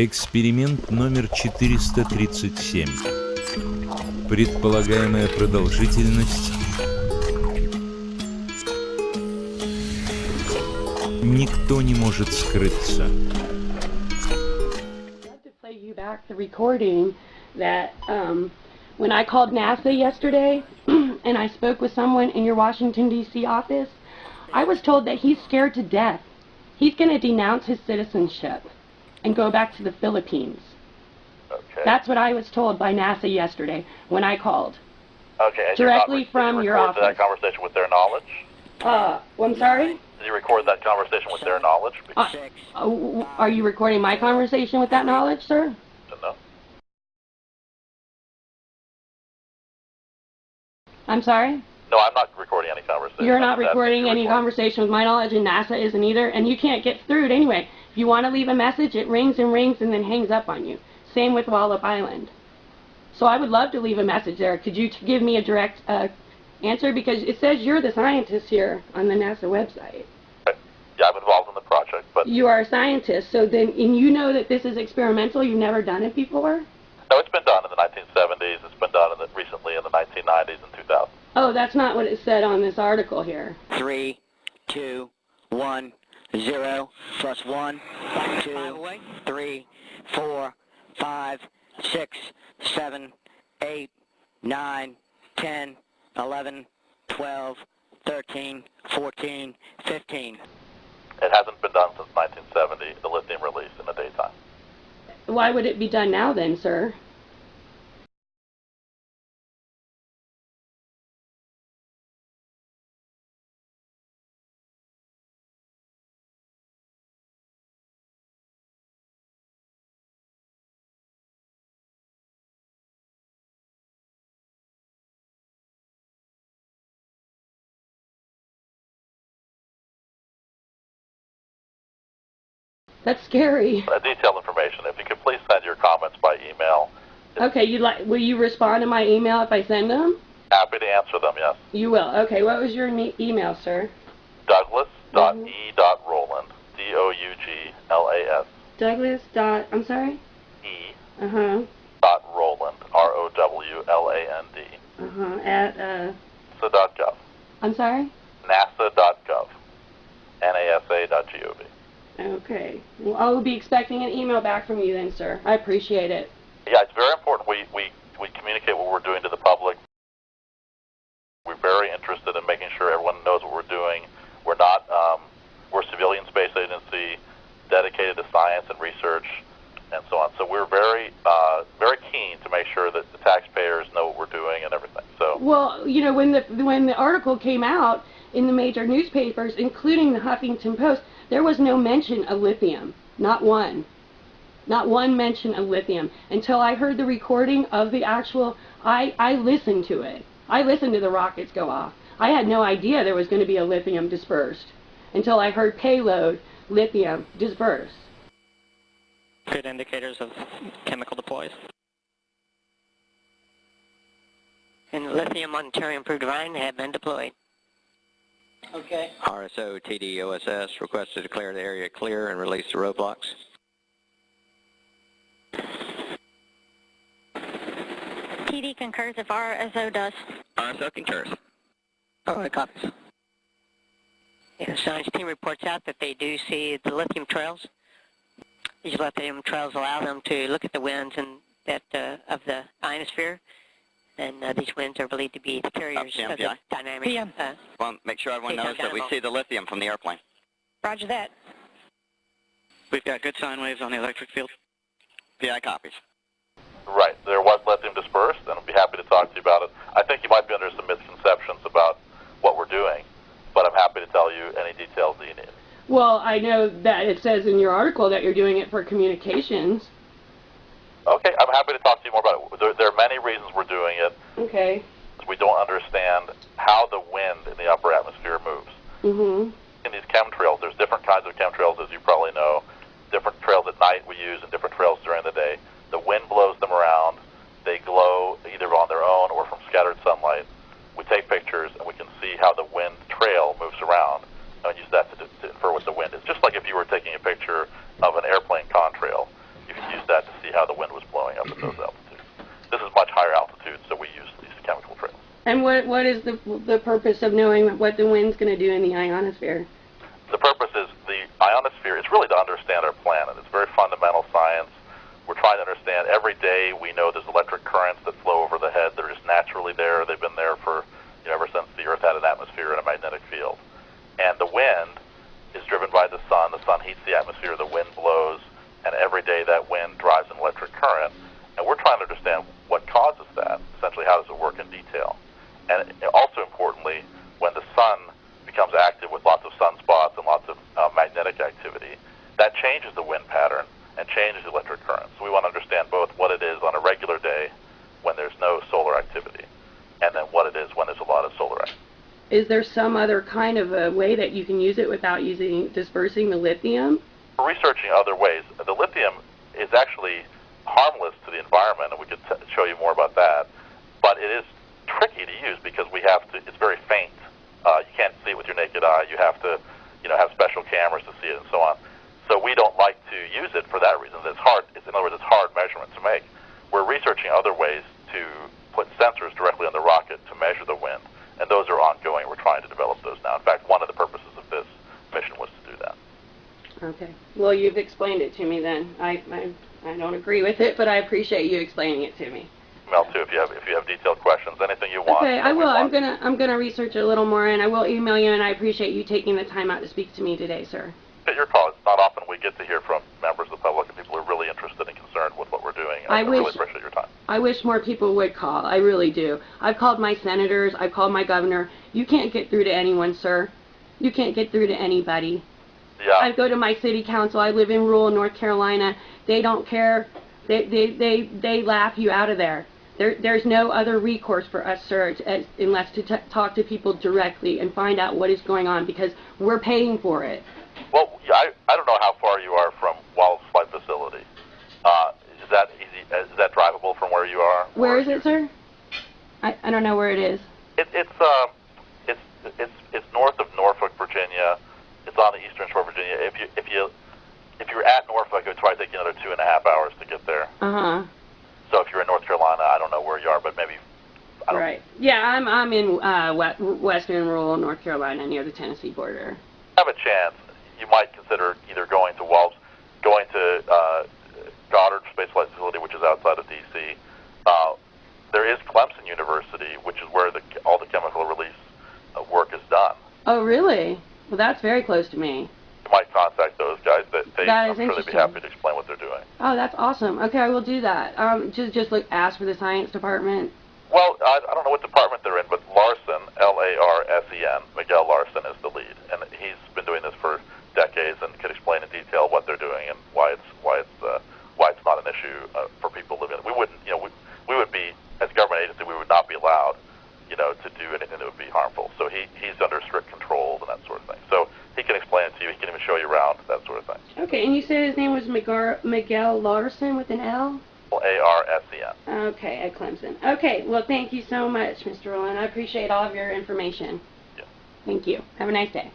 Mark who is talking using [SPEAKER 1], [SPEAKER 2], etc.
[SPEAKER 1] Эксперимент номер 437. Предполагаемая продолжительность. Никто не может скрыться.
[SPEAKER 2] The recording that when I called NASA yesterday and I spoke with someone in your Washington, D.C. office, I was told that he's scared to death. He's going to denounce his citizenship and go back to the Philippines.
[SPEAKER 3] Okay.
[SPEAKER 2] That's what I was told by NASA yesterday when I called.
[SPEAKER 3] Okay. And
[SPEAKER 2] directly from your office.
[SPEAKER 3] Did you record that conversation with their knowledge?
[SPEAKER 2] Well, I'm sorry?
[SPEAKER 3] Did you record that conversation with their knowledge?
[SPEAKER 2] Are you recording my conversation with that knowledge, sir?
[SPEAKER 3] No.
[SPEAKER 2] I'm sorry?
[SPEAKER 3] No, I'm not recording any conversation.
[SPEAKER 2] You're not recording any conversation with my knowledge, and NASA isn't either, and you can't get through it anyway. If you want to leave a message, it rings and rings and then hangs up on you. Same with Wallop Island. So I would love to leave a message there. Could you give me a direct answer? Because it says you're the scientist here on the NASA website.
[SPEAKER 3] Yeah, I'm involved in the project, but...
[SPEAKER 2] You are a scientist, so then, and you know that this is experimental, you've never done it before?
[SPEAKER 3] No, it's been done in the 1970s, it's been done recently in the 1990s and 2000s.
[SPEAKER 2] Oh, that's not what it said on this article here.
[SPEAKER 4] 3, 2, 1, 0, plus 1, 2, 3, 4, 5, 6, 7, 8, 9, 10, 11, 12, 13, 14, 15.
[SPEAKER 3] It hasn't been done since 1970, the lithium release in the daytime.
[SPEAKER 2] Why would it be done now then, sir? That's scary.
[SPEAKER 3] Detailed information. If you could please send your comments by email.
[SPEAKER 2] Okay, will you respond to my email if I send them?
[SPEAKER 3] Happy to answer them, yes.
[SPEAKER 2] You will. Okay, what was your email, sir?
[SPEAKER 3] Douglas.e.Rowland, D-O-U-G-L-A-S.
[SPEAKER 2] Douglas. I'm sorry?
[SPEAKER 3] E.
[SPEAKER 2] Uh-huh.
[SPEAKER 3] Rowland, R-O-W-L-A-N-D.
[SPEAKER 2] Uh-huh. At,
[SPEAKER 3] NASA.gov.
[SPEAKER 2] I'm sorry?
[SPEAKER 3] NASA.gov. NASA.gov.
[SPEAKER 2] Okay. Well, I will be expecting an email back from you then, sir. I appreciate it.
[SPEAKER 3] Yeah, it's very important we communicate what we're doing to the public. We're very interested in making sure everyone knows what we're doing. We're not, we're a civilian space agency dedicated to science and research and so on. So we're very, very keen to make sure that the taxpayers know what we're doing and everything. So.
[SPEAKER 2] Well, you know, when the article came out in the major newspapers, including the Huffington Post, there was no mention of lithium. Not one. Not one mention of lithium. Until I heard the recording of the actual, I listened to it. I listened to the rockets go off. I had no idea there was going to be a lithium dispersed until I heard payload, lithium, disperse.
[SPEAKER 4] Good indicators of chemical deploys. And lithium on Ontario Improved Divine have been deployed. Okay.
[SPEAKER 5] RSO TDOSS request to declare the area clear and release the roadblocks.
[SPEAKER 6] TD concurs if RSO does.
[SPEAKER 5] RSO concurs.
[SPEAKER 4] All right, copies. Yeah, the science team reports out that they do see the lithium trails. These lithium trails allow them to look at the winds and that of the ionosphere. And these winds are believed to be the carriers of the dynamic.
[SPEAKER 5] Well, make sure everyone knows that we see the lithium from the airplane.
[SPEAKER 6] Roger that.
[SPEAKER 4] We've got good sine waves on the electric field.
[SPEAKER 5] PI copies.
[SPEAKER 3] Right. There was lithium dispersed, and I'd be happy to talk to you about it. I think you might be under some misconceptions about what we're doing, but I'm happy to tell you any details that you need.
[SPEAKER 2] Well, I know that it says in your article that you're doing it for communications.
[SPEAKER 3] Okay, I'm happy to talk to you more about it. There are many reasons we're doing it.
[SPEAKER 2] Okay.
[SPEAKER 3] We don't understand how the wind in the upper atmosphere moves.
[SPEAKER 2] Mm-hmm.
[SPEAKER 3] In these chemtrails, there's different kinds of chemtrails, as you probably know. Different trails at night we use and different trails during the day. The wind blows them around. They glow either on their own or from scattered sunlight. We take pictures and we can see how the wind trail moves around and use that to infer what the wind is. Just like if you were taking a picture of an airplane contrail, you can use
[SPEAKER 2] is the purpose of knowing what the wind's going to do in the ionosphere?
[SPEAKER 3] The purpose is the ionosphere is really to understand our planet. It's very fundamental science. We're trying to understand every day. We know there's electric currents that flow over the head. They're just naturally there. They've been there for ever since the Earth had an atmosphere and a magnetic field. And the wind is driven by the sun. The sun heats the atmosphere. The wind blows, and every day that wind drives an electric current. And we're trying to understand what causes that. Essentially, how does it work in detail? And also importantly, when the sun becomes active with lots of sunspots and lots of magnetic activity, that changes the wind pattern and changes the electric current. So we want to understand both what it is on a regular day when there's no solar activity, and then what it is when there's a lot of solar activity.
[SPEAKER 2] Is there some other kind of a way that you can use it without dispersing the lithium?
[SPEAKER 3] We're researching other ways. The lithium is actually harmless to the environment, and we could show you more about that. But it is tricky to use because it's very faint. You can't see it with your naked eye. You have to, have special cameras to see it and so on. So we don't like to use it for that reason. It's hard. In other words, it's hard measurement to make. We're researching other ways to put sensors directly on the rocket to measure the wind, and those are ongoing. We're trying to develop those now. In fact, one of the purposes of this mission was to do that.
[SPEAKER 2] Okay. Well, you've explained it to me then. I don't agree with it, but I appreciate you explaining it to me.
[SPEAKER 3] Email too if you have detailed questions, anything you want.
[SPEAKER 2] Okay, I will. I'm gonna research it a little more, and I will email you. And I appreciate you taking the time out to speak to me today, sir.
[SPEAKER 3] At your call. It's not often we get to hear from members of the public and people who are really interested and concerned with what we're doing. And I really appreciate your time.
[SPEAKER 2] I wish more people would call. I really do. I've called my senators. I've called my governor. You can't get through to anyone, sir. You can't get through to anybody.
[SPEAKER 3] Yeah.
[SPEAKER 2] I go to my city council. I live in rural North Carolina. They don't care. They laugh you out of there. There's no other recourse for us, sir, unless to talk to people directly and find out what is going on, because we're paying for it.
[SPEAKER 3] Well, I don't know how far you are from Wallace Flight Facility. Is that easy? Is that drivable from where you are?
[SPEAKER 2] Where is it, sir? I don't know where it is.
[SPEAKER 3] It's north of Norfolk, Virginia. It's on the eastern shore of Virginia. If you're at Norfolk, it would probably take you another 2.5 hours to get there.
[SPEAKER 2] Uh-huh.
[SPEAKER 3] So if you're in North Carolina, I don't know where you are, but maybe.
[SPEAKER 2] Right. Yeah, I'm in western rural North Carolina near the Tennessee border.
[SPEAKER 3] Have a chance. You might consider either going to Goddard Space Flight Facility, which is outside of D.C. There is Clemson University, which is where all the chemical release work is done.
[SPEAKER 2] Oh, really? Well, that's very close to me.
[SPEAKER 3] You might contact those guys. I'm sure they'd be happy to explain what they're doing.
[SPEAKER 2] Oh, that's awesome. Okay, I will do that. Just ask for the science department.
[SPEAKER 3] Well, I don't know what department they're in, but Larson, Larsen, Miguel Larsen is the lead, and he's been doing this for decades and can explain in detail what they're doing and why it's not an issue for people living. We wouldn't, we would be, as a government agency, we would not be allowed, to do anything that would be harmful. So he's under strict controls and that sort of thing. So he can explain it to you. He can even show you around, that sort of thing.
[SPEAKER 2] Okay, and you said his name was Miguel Larsen with an L?
[SPEAKER 3] Larsen.
[SPEAKER 2] Okay, at Clemson. Okay, well, thank you so much, Mr. Rowland. I appreciate all of your information.
[SPEAKER 3] Yeah.
[SPEAKER 2] Thank you. Have a nice day.